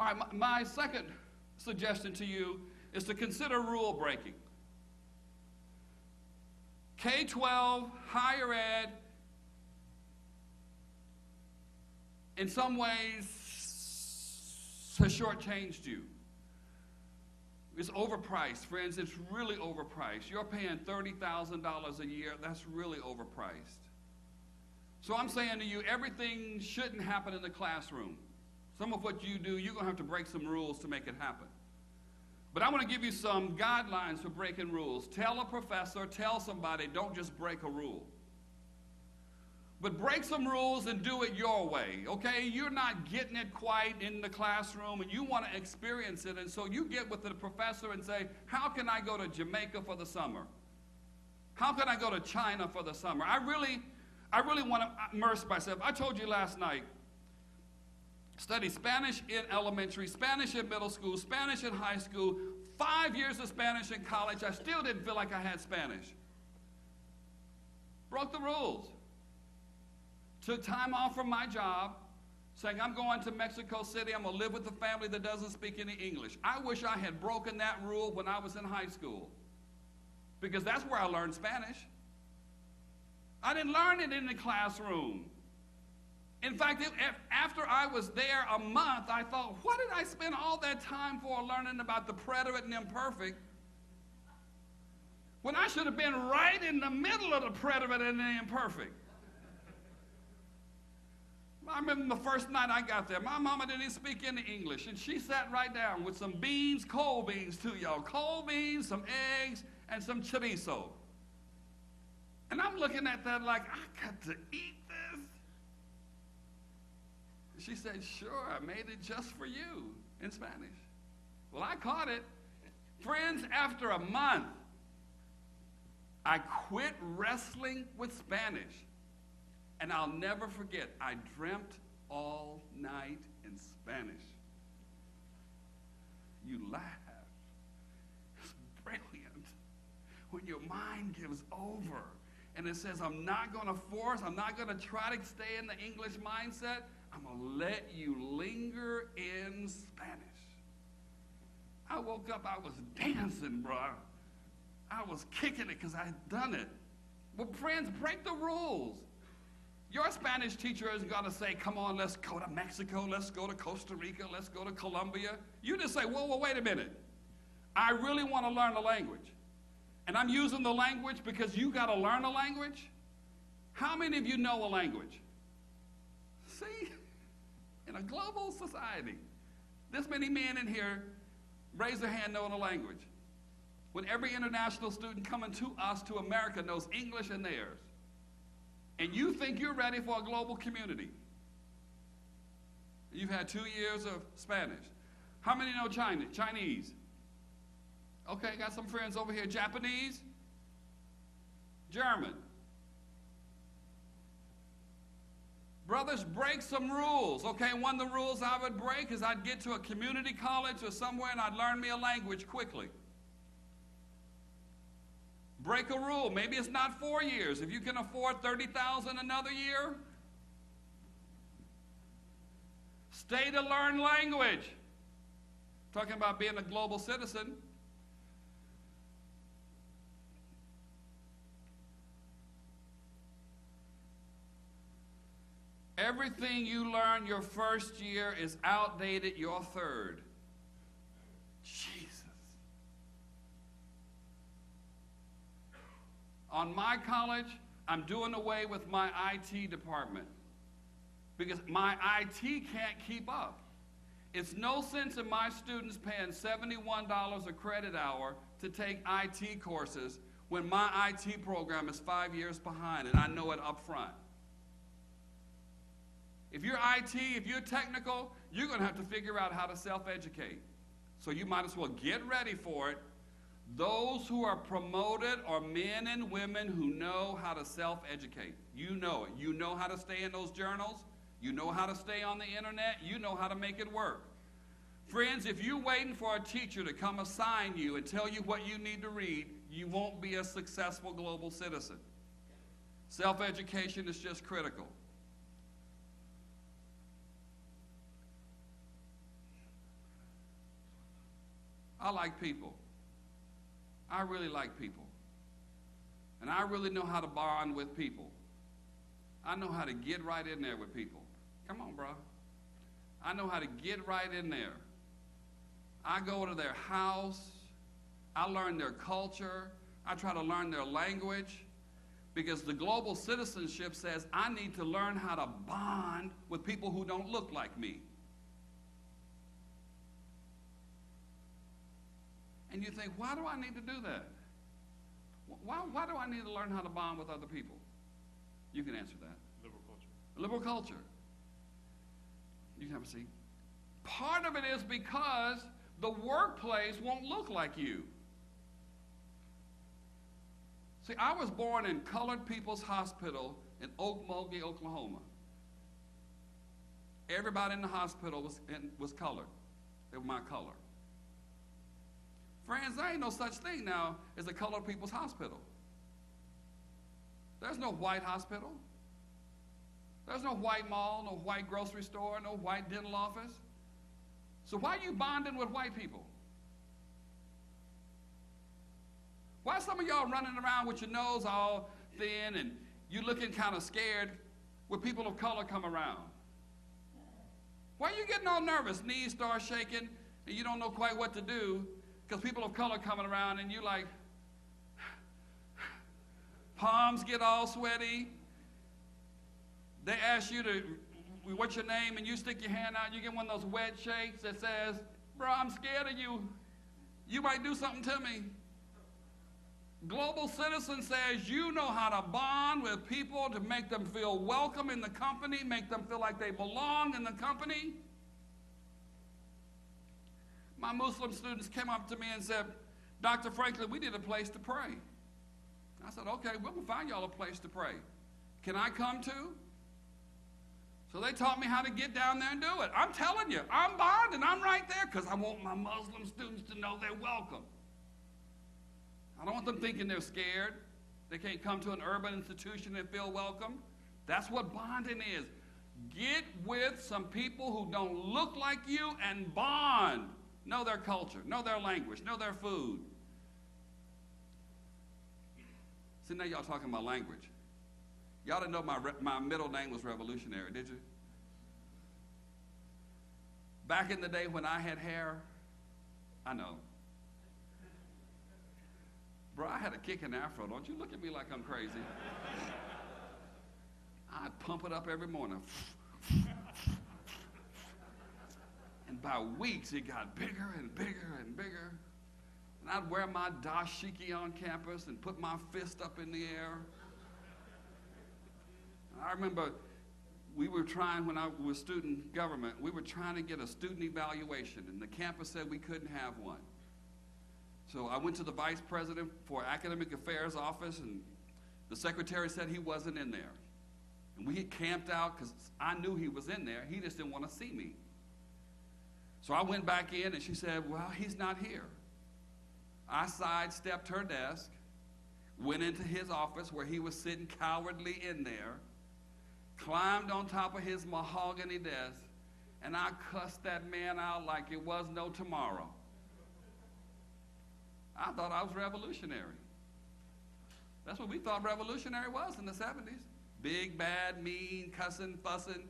All right, my second suggestion to you is to consider rule breaking. K-12, higher ed, in some ways has shortchanged you. It's overpriced, friends. It's really overpriced. You're paying $30,000 a year. That's really overpriced. So I'm saying to you, everything shouldn't happen in the classroom. Some of what you do, you're going to have to break some rules to make it happen. But I want to give you some guidelines for breaking rules. Tell a professor, tell somebody, don't just break a rule. But break some rules and do it your way, okay? You're not getting it quite in the classroom and you want to experience it, and so you get with the professor and say, how can I go to Jamaica for the summer? How can I go to China for the summer? I really want to immerse myself. I told you last night, study Spanish in elementary, Spanish in middle school, Spanish in high school, 5 years of Spanish in college. I still didn't feel like I had Spanish. Broke the rules. Took time off from my job, saying I'm going to Mexico City, I'm going to live with a family that doesn't speak any English. I wish I had broken that rule when I was in high school, because that's where I learned Spanish. I didn't learn it in the classroom. In fact, after I was there a month, I thought, what did I spend all that time for learning about the preterite and imperfect when I should have been right in the middle of the preterite and the imperfect? I remember the first night I got there, my mama didn't even speak any English, and she sat right down with some beans, cold beans too, y'all. Cold beans, some eggs, and some chorizo. And I'm looking at that like, I got to eat this? She said, sure, I made it just for you in Spanish. Well, I caught it. Friends, after a month, I quit wrestling with Spanish. And I'll never forget, I dreamt all night in Spanish. You laugh. It's brilliant. When your mind gives over and it says, I'm not going to force, I'm not going to try to stay in the English mindset, I'm going to let you linger in Spanish. I woke up, I was dancing, bro. I was kicking it because I had done it. Well, friends, break the rules. Your Spanish teacher isn't going to say, come on, let's go to Mexico, let's go to Costa Rica, let's go to Colombia. You just say, whoa, wait a minute. I really want to learn the language. And I'm using the language because you got to learn a language. How many of you know a language? See, in a global society, this many men in here raise their hand knowing a language. When every international student coming to us, to America, knows English and theirs. And you think you're ready for a global community. You've had 2 years of Spanish. How many know Chinese? Okay, got some friends over here. Japanese? German? Brothers, break some rules. Okay, one of the rules I would break is I'd get to a community college or somewhere and I'd learn me a language quickly. Break a rule. Maybe it's not 4 years. If you can afford $30,000 another year, stay to learn language. Talking about being a global citizen. Everything you learn your first year is outdated your third. Jesus. On my college, I'm doing away with my IT department because my IT can't keep up. It's no sense in my students paying $71 a credit hour to take IT courses when my IT program is 5 years behind, and I know it up front. If you're IT, if you're technical, you're going to have to figure out how to self-educate. So you might as well get ready for it. Those who are promoted are men and women who know how to self-educate. You know it. You know how to stay in those journals. You know how to stay on the internet. You know how to make it work. Friends, if you're waiting for a teacher to come assign you and tell you what you need to read, you won't be a successful global citizen. Self-education is just critical. I like people. I really like people. And I really know how to bond with people. I know how to get right in there with people. Come on, bro. I know how to get right in there. I go to their house. I learn their culture. I try to learn their language. Because the global citizenship says I need to learn how to bond with people who don't look like me. And you think, why do I need to do that? Why do I need to learn how to bond with other people? You can answer that. Liberal culture. Liberal culture. You can have a seat. Part of it is because the workplace won't look like you. See, I was born in Colored People's Hospital in Okmulgee, Oklahoma. Everybody in the hospital was colored. They were my color. Friends, there ain't no such thing now as a Colored People's Hospital. There's no white hospital. There's no white mall, no white grocery store, no white dental office. So why are you bonding with white people? Why are some of y'all running around with your nose all thin and you looking kind of scared when people of color come around? Why are you getting all nervous? Knees start shaking and you don't know quite what to do because people of color coming around and you like, palms get all sweaty. They ask you to, what's your name? And you stick your hand out. You get one of those wet shakes that says, bro, I'm scared of you. You might do something to me. Global Citizen says you know how to bond with people to make them feel welcome in the company, make them feel like they belong in the company. My Muslim students came up to me and said, Dr. Franklin, we need a place to pray. I said, okay, we'll find y'all a place to pray. Can I come too? So they taught me how to get down there and do it. I'm telling you, I'm bonding. I'm right there because I want my Muslim students to know they're welcome. I don't want them thinking they're scared. They can't come to an urban institution and feel welcome. That's what bonding is. Get with some people who don't look like you and bond. Know their culture, know their language, know their food. See, now y'all talking about language. Y'all didn't know my middle name was Revolutionary, did you? Back in the day when I had hair, I know. Bro, I had a kick in the afro. Don't you look at me like I'm crazy. I'd pump it up every morning. And by weeks, it got bigger and bigger and bigger. And I'd wear my dashiki on campus and put my fist up in the air. And I remember we were trying, when I was student government, we were trying to get a student evaluation, and the campus said we couldn't have one. So I went to the vice president for academic affairs office, and the secretary said he wasn't in there. And we had camped out because I knew he was in there. He just didn't want to see me. So I went back in, and she said, well, he's not here. I sidestepped her desk, went into his office where he was sitting cowardly in there, climbed on top of his mahogany desk, and I cussed that man out like it was no tomorrow. I thought I was revolutionary. That's what we thought revolutionary was in the 70s. Big, bad, mean, cussing, fussing.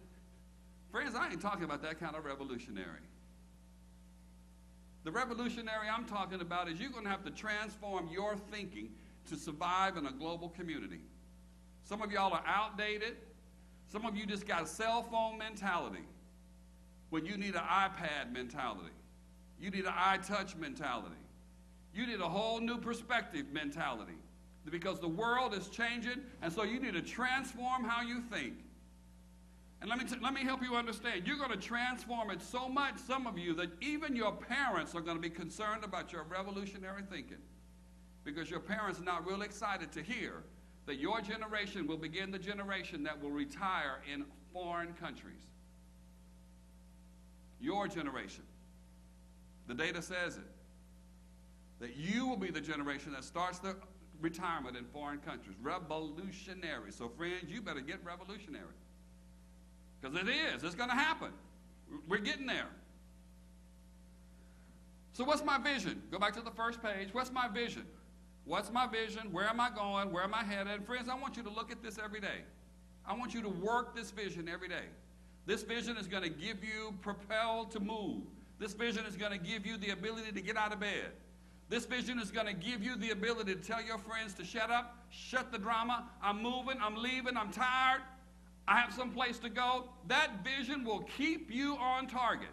Friends, I ain't talking about that kind of revolutionary. The revolutionary I'm talking about is you're going to have to transform your thinking to survive in a global community. Some of y'all are outdated. Some of you just got a cell phone mentality when you need an iPad mentality. You need an iTouch mentality. You need a whole new perspective mentality because the world is changing, and so you need to transform how you think. And let me help you understand. You're going to transform it so much, some of you, that even your parents are going to be concerned about your revolutionary thinking because your parents are not really excited to hear that your generation will begin the generation that will retire in foreign countries. Your generation. The data says it. That you will be the generation that starts the retirement in foreign countries. Revolutionary. So friends, you better get revolutionary. Because it is. It's going to happen. We're getting there. So what's my vision? Go back to the first page. What's my vision? What's my vision? Where am I going? Where am I headed? And friends, I want you to look at this every day. I want you to work this vision every day. This vision is going to give you propelled to move. This vision is going to give you the ability to get out of bed. This vision is going to give you the ability to tell your friends to shut up, shut the drama. I'm moving, I'm leaving, I'm tired. I have some place to go. That vision will keep you on target.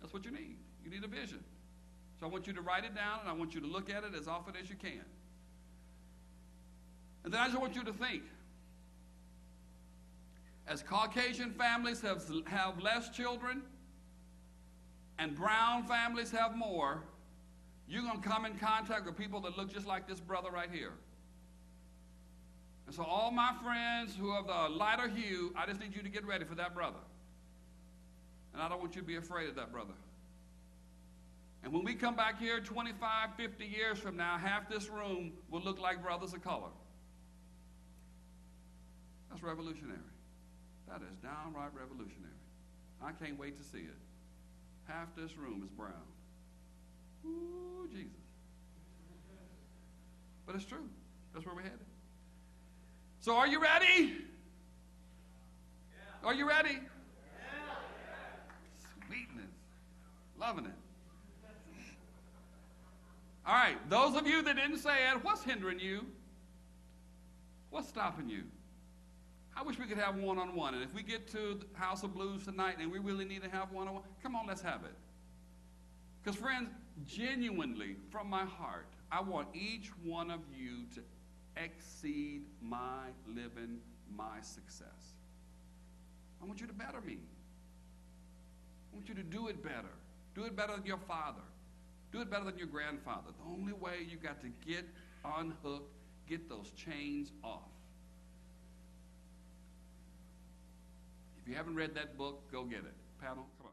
That's what you need. You need a vision. So I want you to write it down, and I want you to look at it as often as you can. And then I just want you to think. As Caucasian families have less children, and brown families have more, you're going to come in contact with people that look just like this brother right here. And so all my friends who are the lighter hue, I just need you to get ready for that brother. And I don't want you to be afraid of that brother. And when we come back here 25, 50 years from now, half this room will look like brothers of color. That's revolutionary. That is downright revolutionary. I can't wait to see it. Half this room is brown. Ooh, Jesus. But it's true. That's where we're headed. So are you ready? Yeah. Are you ready? Yeah. Sweetness. Loving it. All right, those of you that didn't say it, what's hindering you? What's stopping you? I wish we could have one-on-one. And if we get to the House of Blues tonight and we really need to have one-on-one, come on, let's have it. Because, friends, genuinely, from my heart, I want each one of you to exceed my living, my success. I want you to better me. I want you to do it better. Do it better than your father. Do it better than your grandfather. The only way you got to get unhooked, get those chains off. If you haven't read that book, go get it. Panel, come on.